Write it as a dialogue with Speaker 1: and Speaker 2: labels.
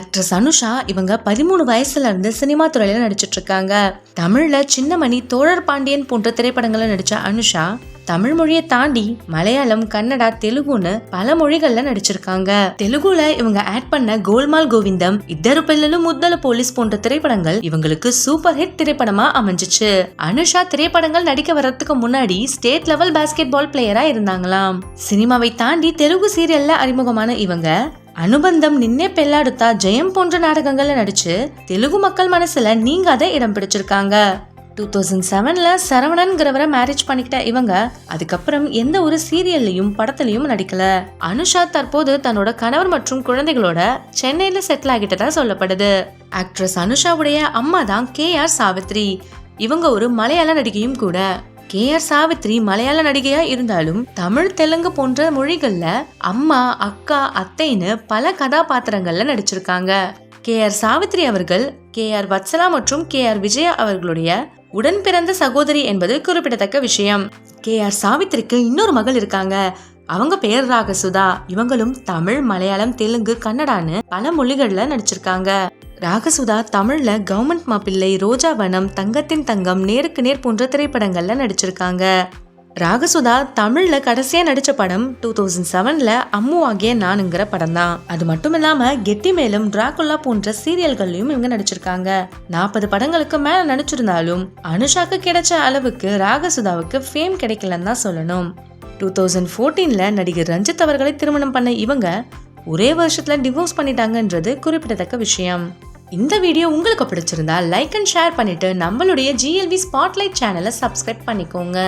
Speaker 1: Actress Anusha இவங்க 13 வயசுல இருந்து சினிமா துறையில நடிச்சிட்டு இருக்காங்க. தமிழ்ல சின்னமணி, தோழர் பாண்டியன் போன்ற திரைப்படங்கள்ல நடிச்ச அனுஷா தமிழ் மொழியை தாண்டி மலையாளம், கன்னடா, தெலுங்குன்னு பல மொழிகள்ல நடிச்சிருக்காங்க. தெலுங்குல இவங்க ஆட் பண்ண கோல்மால் கோவிந்தம், இத்தரு பிள்ளலு முத்தல போலீஸ் போன்ற திரைப்படங்கள் இவங்களுக்கு சூப்பர் ஹிட் திரைப்படமா அமைஞ்சிச்சு. அனுஷா திரைப்படங்கள் நடிக்க வர்றதுக்கு முன்னாடி ஸ்டேட் லெவல் பாஸ்கெட் பால் பிளேயரா இருந்தாங்களாம். சினிமாவை தாண்டி தெலுங்கு சீரியல்ல அறிமுகமான இவங்க அனுபந்தம், நின்னே பெல்லாடுத்தா, ஜெயம் போன்ற நாடகங்கள்ல நடிச்சு தெலுங்கு மக்கள் மனசுல நீங்காத இடம் பிடிச்சிருக்காங்க. 2007ல சரவணன்கிறவரை மேரேஜ் பண்ணிக்கிட்ட இவங்க அதுக்கப்புறம் எந்த ஒரு சீரியல்லையும் படத்திலையும் நடிக்கல. அனுஷா தற்போது தன்னோட கணவர் மற்றும் குழந்தைகளோட சென்னையில செட்டில் ஆகிட்டதா சொல்லப்படுது. ஆக்ட்ரஸ் அனுஷாவுடைய அம்மா தான் KR சாவித்ரி. இவங்க ஒரு மலையாள நடிகையும் கூட. KR சாவித்ரி மலையாள நடிகையா இருந்தாலும் தமிழ், தெலுங்கு போன்ற மொழிகள்ல அம்மா, அக்கா, அத்தைன்னு பல கதாபாத்திரங்கள்ல நடிச்சிருக்காங்க. KR சாவித்ரி அவர்கள் KR வத்சலா மற்றும் KR விஜயா அவர்களுடைய உடன் பிறந்த சகோதரி என்பது குறிப்பிடத்தக்க விஷயம். KR சாவித்ரிக்கு இன்னொரு மகள் இருக்காங்க. அவங்க பேர் ராகசுதா. இவங்களும் தமிழ், மலையாளம், தெலுங்கு, கன்னடான்னு பல மொழிகள்ல நடிச்சிருக்காங்க. ராகசுதா தமிழ்ல கவர்மெண்ட் மாப்பிள்ளை, ரோஜாவனம், தங்கத்தின் தங்கம், நேருக்கு நேர் போன்ற திரைப்படங்கள்ல நடிச்சிருக்காங்க. ராகசுதா தமிழ்ல கடைசியா நடிச்ச படம் 2007ல அம்மு ஆகிய நானுங்கிற படம் தான். அது மட்டும் இல்லாம கெட்டி மேலும், டிராகுலா போன்ற சீரியல்கள்லயும் இவங்க நடிச்சிருக்காங்க. 40 படங்களுக்கு மேல நடிச்சிருந்தாலும் அனுஷாக்கு கிடைச்ச அளவுக்கு ராகசுதாவுக்கு ஃபேம் கிடைக்கலன்னு தான் சொல்லணும். 2014ல நடிகர் ரஞ்சித் அவர்களை திருமணம் பண்ண இவங்க ஒரே வருஷத்துல டிவோர்ஸ் பண்ணிட்டாங்கன்றது குறிப்பிடத்தக்க விஷயம். இந்த வீடியோ உங்களுக்கு பிடிச்சிருந்தா லைக் அண்ட் ஷேர் பண்ணிட்டு நம்மளுடைய GLV ஸ்பாட்லைட் சேனலை சப்ஸ்கிரைப் பண்ணிக்கோங்க.